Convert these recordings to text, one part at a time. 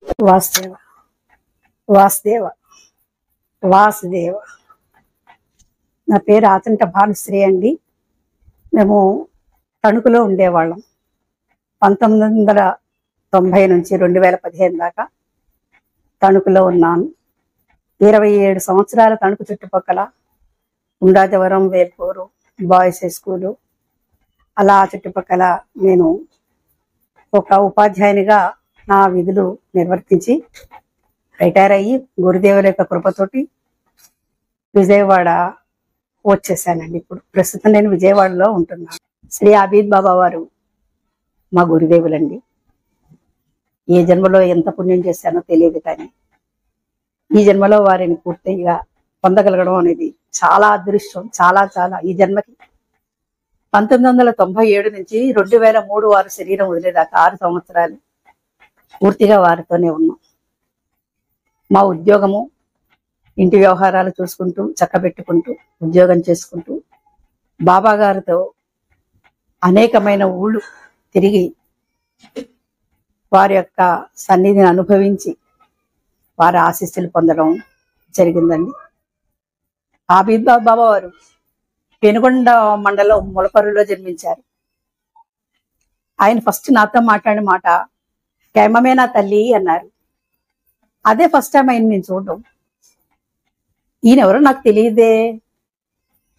వాసుదేవ వాసుదేవ వాసుదేవ. నా పేరు ఆచంట భానుశ్రీ అండి. మేము తణుకులో ఉండేవాళ్ళం. 1990 నుంచి 2015 దాకా తణుకులో ఉన్నాను. 27 సంవత్సరాల తణుకు చుట్టుపక్కల ఉండాజవరం, వేల్పూరు, బాయ్స్ హై స్కూలు అలా చుట్టుపక్కల నేను ఒక ఉపాధ్యాయునిగా నా విధులు నిర్వర్తించి రిటైర్ అయ్యి గురుదేవుల యొక్క కృపతోటి విజయవాడ వచ్చేసానండి. ఇప్పుడు ప్రస్తుతం నేను విజయవాడలో ఉంటున్నాను. శ్రీ ఆబీద్ బాబా వారు మా గురుదేవులండి. ఏ జన్మలో ఎంత పుణ్యం చేశానో తెలియదు, కానీ ఈ జన్మలో వారిని పూర్తిగా పొందగలగడం అనేది చాలా అదృష్టం. చాలా చాలా ఈ జన్మకి 1997 నుంచి 2003 వారు శరీరం వదిలేదాకా 6 సంవత్సరాలు పూర్తిగా వారితోనే ఉన్నాం. మా ఉద్యోగము, ఇంటి వ్యవహారాలు చూసుకుంటూ చక్కబెట్టుకుంటూ ఉద్యోగం చేసుకుంటూ బాబా గారితో అనేకమైన ఊళ్ళు తిరిగి వారి యొక్క సన్నిధిని అనుభవించి వారి ఆశీస్సులు పొందడం జరిగిందండి. ఆబీద్ బాబా వారు పెనుగొండ మండలం ములపరులో జన్మించారు. ఆయన ఫస్ట్ నాతో మాట్లాడిన మాట క్షేమమే నా తల్లి అన్నారు. అదే ఫస్ట్ టైం ఆయన నేను చూడడం. ఈయన ఎవరో నాకు తెలియదే,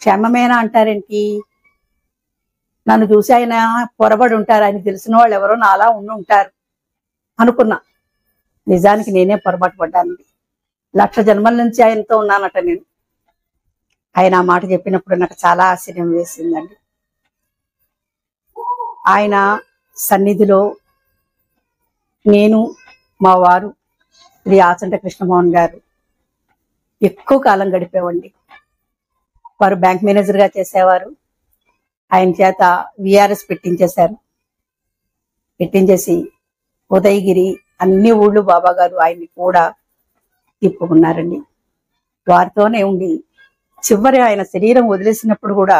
క్షేమమేనా అంటారేంటి, నన్ను చూసి ఆయన పొరబడి ఉంటారు, ఆయన తెలిసిన వాళ్ళు ఎవరో నాలా ఉండి ఉంటారు అనుకున్నా. నిజానికి నేనే పొరపాటు పడ్డాను. 1,00,000 జన్మల నుంచి ఆయనతో ఉన్నానట నేను. ఆయన ఆ మాట చెప్పినప్పుడు నాకు చాలా ఆశ్చర్యం వేసిందండి. ఆయన సన్నిధిలో నేను, మా వారు శ్రీ ఆచంట కృష్ణమోహన్ గారు ఎక్కువ కాలం గడిపేవండి. వారు బ్యాంక్ మేనేజర్గా చేసేవారు. ఆయన చేత విఆర్ఎస్ పెట్టించేసి ఉదయగిరి అన్ని ఊళ్ళు బాబా గారు ఆయన్ని కూడా తిప్పుకున్నారండి. వారితోనే ఉండి చివరి ఆయన శరీరం వదిలేసినప్పుడు కూడా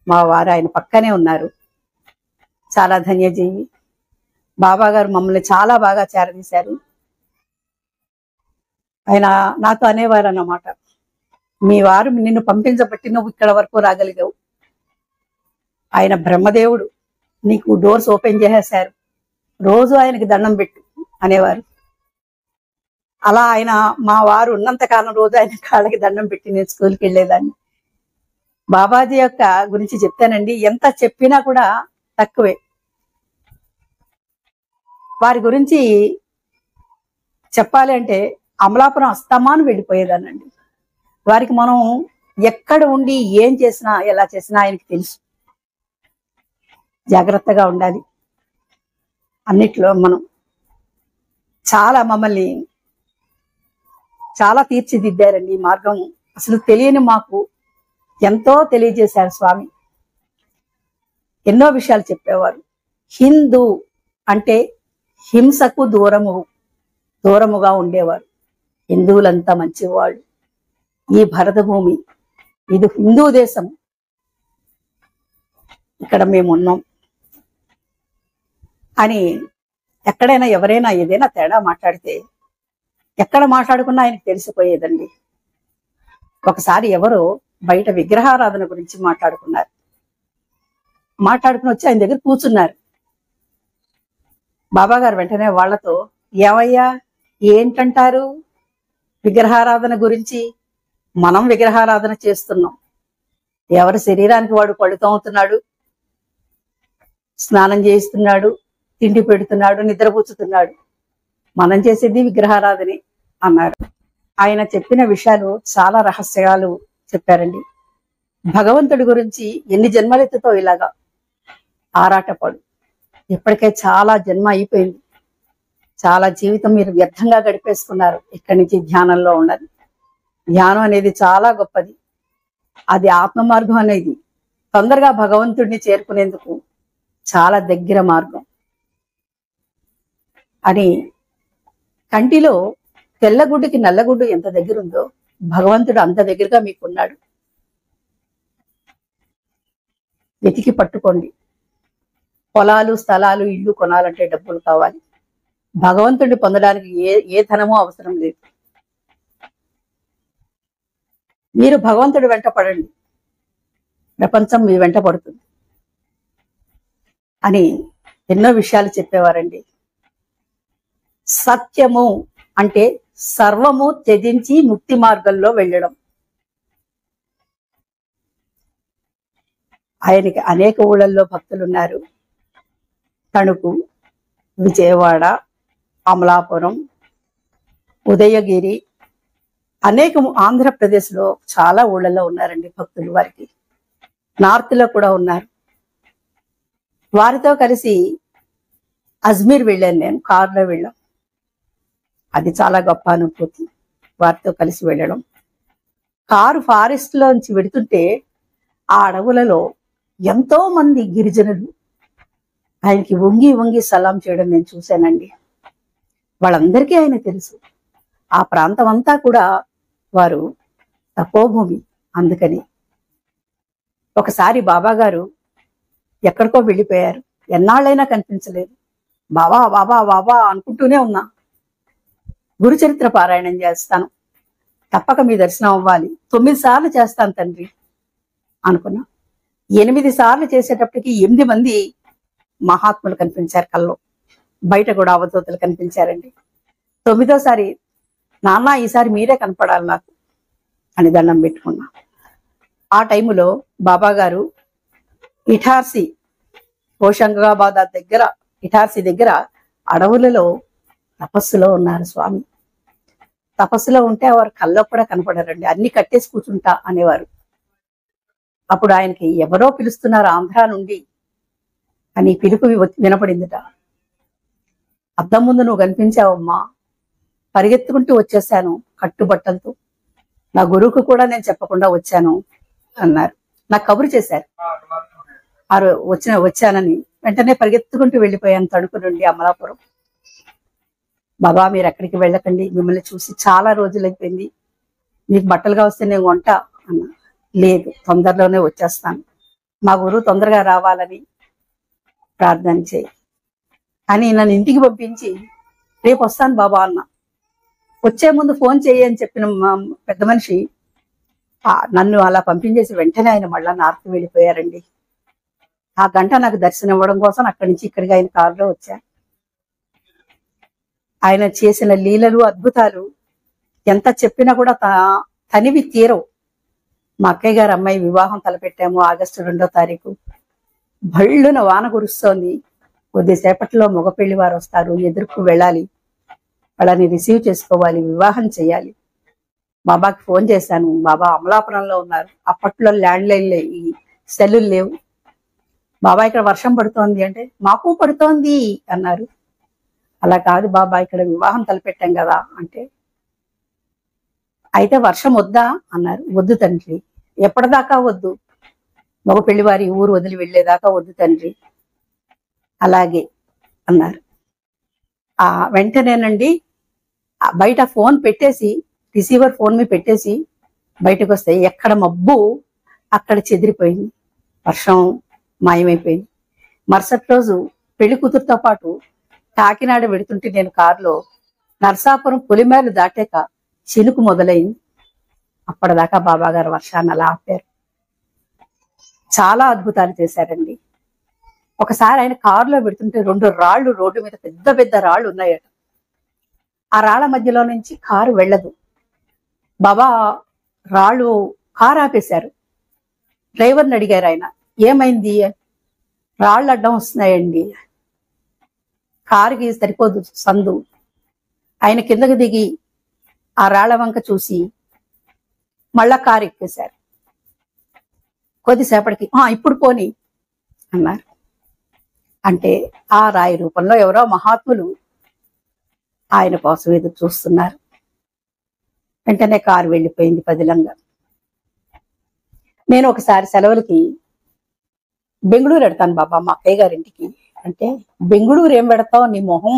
మా వారు ఆయన పక్కనే ఉన్నారు. చాలా ధన్యజీవి. బాబా గారు మమ్మల్ని చాలా బాగా చేరదీశారు. ఆయన నాతో అనేవారు అన్నమాట, మీ వారు నిన్ను పంపించబట్టి నువ్వు ఇక్కడ వరకు రాగలిగావు. ఆయన బ్రహ్మదేవుడు, నీకు డోర్స్ ఓపెన్ చేసేశారు, రోజు ఆయనకి దండం పెట్టు అనేవారు. అలా ఆయన మా వారు ఉన్నంతకాలం రోజు ఆయన కాళ్ళకి దండం పెట్టి నేను స్కూల్కి వెళ్ళేదాన్ని. బాబాజీ యొక్క గురించి చెప్తానండి, ఎంత చెప్పినా కూడా తక్కువే. వారి గురించి చెప్పాలి అంటే అమలాపురం అస్తమాను వెళ్ళిపోయేదానండి. వారికి మనం ఎక్కడ ఉండి ఏం చేసినా ఎలా చేసినా ఆయనకి తెలుసు. జాగ్రత్తగా ఉండాలి అన్నిట్లో. మనం మమ్మల్ని చాలా తీర్చిదిద్దారండి. ఈ మార్గం అసలు తెలియని మాకు ఎంతో తెలియజేశారు స్వామి. ఎన్నో విషయాలు చెప్పేవారు. హిందూ అంటే హింసకు దూరముగా ఉండేవారు. హిందువులంతా మంచివాళ్ళు. ఈ భరత భూమి ఇది హిందూ దేశం, ఇక్కడ మేము ఉన్నాం అని ఎక్కడైనా ఎవరైనా ఏదైనా తేడా మాట్లాడితే ఎక్కడ మాట్లాడుకున్నా ఆయనకు తెలిసిపోయేదండి. ఒకసారి ఎవరో బయట విగ్రహారాధన గురించి మాట్లాడుకుని వచ్చి ఆయన దగ్గర కూర్చున్నారు. బాబా గారు వెంటనే వాళ్లతో, ఏమయ్యా ఏంటంటారు విగ్రహారాధన గురించి? మనం విగ్రహారాధన చేస్తున్నాం. ఎవరి శరీరానికి వాడు పడుతూ అవుతున్నాడు, స్నానం చేయిస్తున్నాడు, తిండి పెడుతున్నాడు, నిద్రపుచ్చుతున్నాడు. మనం చేసేది విగ్రహారాధనే అన్నారు. ఆయన చెప్పిన విషయాలు చాలా రహస్యాలు చెప్పారండి. భగవంతుడి గురించి ఎన్ని జన్మలెత్తుతో ఇలాగా ఆరాటపడు. ఇప్పటికే చాలా జన్మ అయిపోయింది, చాలా జీవితం మీరు వ్యర్థంగా గడిపేసుకున్నారు. ఇక్కడి నుంచి ధ్యానంలో ఉన్నది. ధ్యానం అనేది చాలా గొప్పది. అది ఆత్మ మార్గం అనేది తొందరగా భగవంతుడిని చేరుకునేందుకు చాలా దగ్గర మార్గం అని. కంటిలో తెల్లగుడ్డుకి నల్లగుడ్డు ఎంత దగ్గర ఉందో భగవంతుడు అంత దగ్గరగా మీకున్నాడు. వెతికి పట్టుకోండి. పొలాలు, స్థలాలు, ఇల్లు కొనాలంటే డబ్బులు కావాలి. భగవంతుడిని పొందడానికి ఏ ధనమూ అవసరం లేదు. మీరు భగవంతుడి వెంట పడండి, ప్రపంచం మీ వెంట పడుతుంది అని ఎన్నో విషయాలు చెప్పేవారండి. సత్యము అంటే సర్వము త్యజించి ముక్తి మార్గంలో వెళ్ళడం. ఆయనకి అనేక ఊళ్ళల్లో భక్తులు ఉన్నారు. తణుకు, విజయవాడ, అమలాపురం, ఉదయగిరి, అనేక ఆంధ్రప్రదేశ్లో చాలా ఊళ్ళల్లో ఉన్నారండి భక్తులు. వారికి నార్త్ లో కూడా ఉన్నారు. వారితో కలిసి అజ్మీర్ వెళ్ళాను, నేను కారులో వెళ్ళాం. అది చాలా గొప్ప అనుభూతి, వారితో కలిసి వెళ్ళడం. కారు ఫారెస్ట్ లోంచి వెడుతుంటే ఆ అడవులలో ఎంతో మంది గిరిజనులు ఆయనకి వంగి వంగి సలాం చేయడం నేను చూశానండి. వాళ్ళందరికీ ఆయన తెలుసు. ఆ ప్రాంతం అంతా కూడా వారు తపోభూమి. అందుకని ఒకసారి బాబా గారు ఎక్కడికో వెళ్ళిపోయారు. ఎన్నాళ్ళైనా కనిపించలేదు. బాబా బాబా బాబా అనుకుంటూనే ఉన్నా. గురుచరిత్ర పారాయణం చేస్తాను, తప్పక మీ దర్శనం అవ్వాలి. 9 సార్లు చేస్తాను తండ్రి అనుకున్నా. 8 సార్లు చేసేటప్పటికి 8 మంది మహాత్ములు కనిపించారు కల్లో. బయట కూడా అవధూతలు కనిపించారండి. 9వ సారి, నాన్న ఈసారి మీరే కనపడాలి నాకు అని దండం పెట్టుకున్నా. ఆ టైములో బాబా గారు ఇటార్సి, హోషంగాబాద్ దగ్గర, ఇటార్సి దగ్గర అడవులలో తపస్సులో ఉన్నారు స్వామి. తపస్సులో ఉంటే వారు కల్లో కూడా కనపడారండి. అన్ని కట్టేసి కూర్చుంటా అనేవారు. అప్పుడు ఆయనకి ఎవరో పిలుస్తున్నారు ఆంధ్ర నుండి అని పిలుపు వినపడిందిట. అద్దం ముందు నువ్వు కనిపించావమ్మా, పరిగెత్తుకుంటూ వచ్చేసాను కట్టుబట్టలతో. నా గురువుకు కూడా నేను చెప్పకుండా వచ్చాను అన్నారు. నాకు కబురు చేశారు వచ్చానని. వెంటనే పరిగెత్తుకుంటూ వెళ్ళిపోయాను తణుకు నుండి అమలాపురం. బాబా మీరు ఎక్కడికి వెళ్ళకండి, మిమ్మల్ని చూసి చాలా రోజులైపోయింది, మీకు బట్టలుగా వస్తే నేను కొంట అన్నా. లేదు, తొందరలోనే వచ్చేస్తాను, మా గురువు తొందరగా రావాలని ప్రార్థన చేయి అని నన్ను ఇంటికి పంపించి రేపు వస్తాను బాబా అన్న. వచ్చే ముందు ఫోన్ చేయి అని చెప్పిన పెద్ద మనిషి నన్ను అలా పంపించేసి వెంటనే ఆయన మళ్ళా నార్త్ వెళ్ళిపోయారండి. ఆ గంట నాకు దర్శనం ఇవ్వడం కోసం అక్కడి నుంచి ఇక్కడికి ఆయన కారులో వచ్చా. ఆయన చేసిన లీలలు, అద్భుతాలు ఎంత చెప్పినా కూడా తనివి తీరవు. మా అక్కయ్య గారు అమ్మాయి వివాహం తలపెట్టాము ఆగస్టు 2వ తారీఖు. భళ్ళున వాన కురుస్తోంది. కొద్దిసేపట్లో మగ పెళ్లి వారు వస్తారు, ఎదురుకు వెళ్ళాలి, వాళ్ళని రిసీవ్ చేసుకోవాలి, వివాహం చేయాలి. బాబాకి ఫోన్ చేశాను. బాబా అమలాపురంలో ఉన్నారు. అప్పట్లో ల్యాండ్ లైన్ ఈ సెల్లులు లేవు. బాబా ఇక్కడ వర్షం పడుతోంది అంటే మాకు పడుతోంది అన్నారు. అలా కాదు బాబా, ఇక్కడ వివాహం తలపెట్టాం కదా అంటే, అయితే వర్షం వద్దా అన్నారు. వద్దు తండ్రి, ఎప్పటిదాకా వద్దు, మగ పెళ్లివారి ఊరు వదిలి వెళ్ళేదాకా వద్దు తండ్రి. అలాగే అన్నారు. వెంటనేనండి బయట ఫోన్ పెట్టేసి, రిసీవర్ ఫోన్ మీద పెట్టేసి బయటకు వస్తే ఎక్కడ మబ్బు అక్కడ చెదిరిపోయింది. వర్షం మాయమైపోయింది. మరుసటి రోజు పెళ్లి కూతురుతో పాటు కాకినాడ వెడుతుంటే నేను కారులో నర్సాపురం పొలిమేరలు దాటాక చినుకు మొదలైంది. అప్పటిదాకా బాబా గారు వర్షాన్ని అలా ఆపారు. చాలా అద్భుతాలు చేశారండి. ఒకసారి ఆయన కారులో పెడుతుంటే 2 రాళ్లు రోడ్డు మీద, పెద్ద పెద్ద రాళ్లు ఉన్నాయట. ఆ రాళ్ల మధ్యలో నుంచి కారు వెళ్ళదు. బాబా రాళ్ళు కారు ఆపేశారు. డ్రైవర్ని అడిగారు ఆయన, ఏమైంది? రాళ్ళు అడ్డం వస్తున్నాయండి, కారుకి సరిపోదు సందు. ఆయన కిందకు దిగి ఆ రాళ్ల వంక చూసి మళ్ళా కారు ఎక్కేశారు. కొద్దిసేపటికి ఇప్పుడు పోని అన్నారు. అంటే ఆ రాయి రూపంలో ఎవరో మహాత్ములు ఆయన కోసం ఎదురు చూస్తున్నారు. వెంటనే కారు వెళ్ళిపోయింది పదిలంగా. నేను ఒకసారి సెలవులకి బెంగళూరు పెడతాను బాబా మా అక్కయ్య గారింటికి అంటే, బెంగళూరు ఏం పెడతావు నీ మొహం,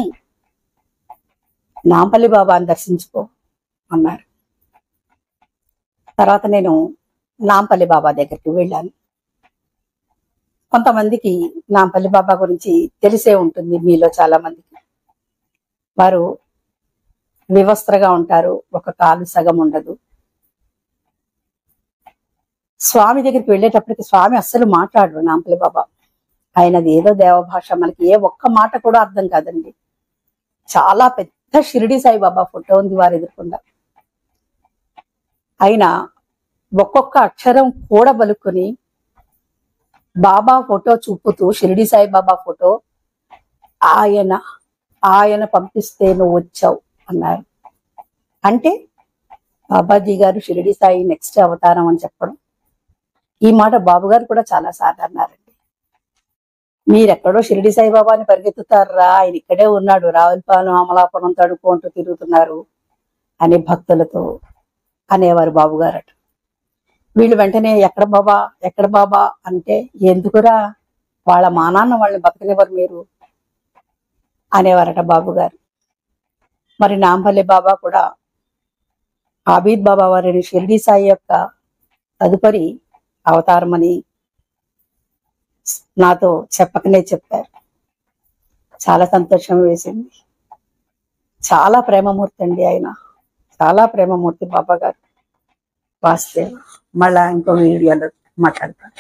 నాంపల్లి బాబాని దర్శించుకో అన్నారు. తర్వాత నేను నాంపల్లి బాబా దగ్గరికి వెళ్ళాను. కొంతమందికి నాంపల్లి బాబా గురించి తెలిసే ఉంటుంది మీలో చాలా మందికి. వారు వివస్త్రగా ఉంటారు, ఒక కాలు సగం ఉండదు. స్వామి దగ్గరికి వెళ్ళేటప్పటికి స్వామి అస్సలు మాట్లాడరు నాంపల్లి బాబా. ఆయనది ఏదో దేవభాష, మనకి ఏ ఒక్క మాట కూడా అర్థం కాదండి. చాలా పెద్ద షిరిడి సాయిబాబా ఫోటో ఉంది వారు ఎదుర్కొండా. ఆయన ఒక్కొక్క అక్షరం కూడా పలుకుని బాబా ఫోటో చూపుతూ, షిరిడి సాయిబాబా ఫోటో, ఆయన ఆయన పంపిస్తే నువ్వు వచ్చావు అన్నారు. అంటే బాబాజీ గారు షిరిడి సాయి నెక్స్ట్ అవతారం అని చెప్పడం. ఈ మాట బాబు గారు కూడా చాలా సార్లు అన్నారండి. మీరెక్కడో షిరిడి సాయిబాబాని పరిగెత్తుతారా, ఆయన ఇక్కడే ఉన్నాడు, రావులపాలెం అమలాపురం తడుకుంటూ తిరుగుతున్నారు అని భక్తులతో అనేవారు బాబు గారట. వీళ్ళు వెంటనే ఎక్కడ బాబా అంటే, ఎందుకురా వాళ్ళ మానాన్న వాళ్ళని బతకనివ్వరు మీరు అనేవారట బాబు గారు. మరి నాంపల్లి బాబా కూడా ఆబీద్ బాబా వారిని షిరిడి సాయి యొక్క తదుపరి అవతారమని నాతో చెప్పకనే చెప్పారు. చాలా సంతోషం వేసింది. చాలా ప్రేమమూర్తి అండి ఆయన, చాలా ప్రేమమూర్తి బాబా గారు. వాస్తవం. మళ్ళా ఇంకో వీడియోలో మాట్లాడతాను.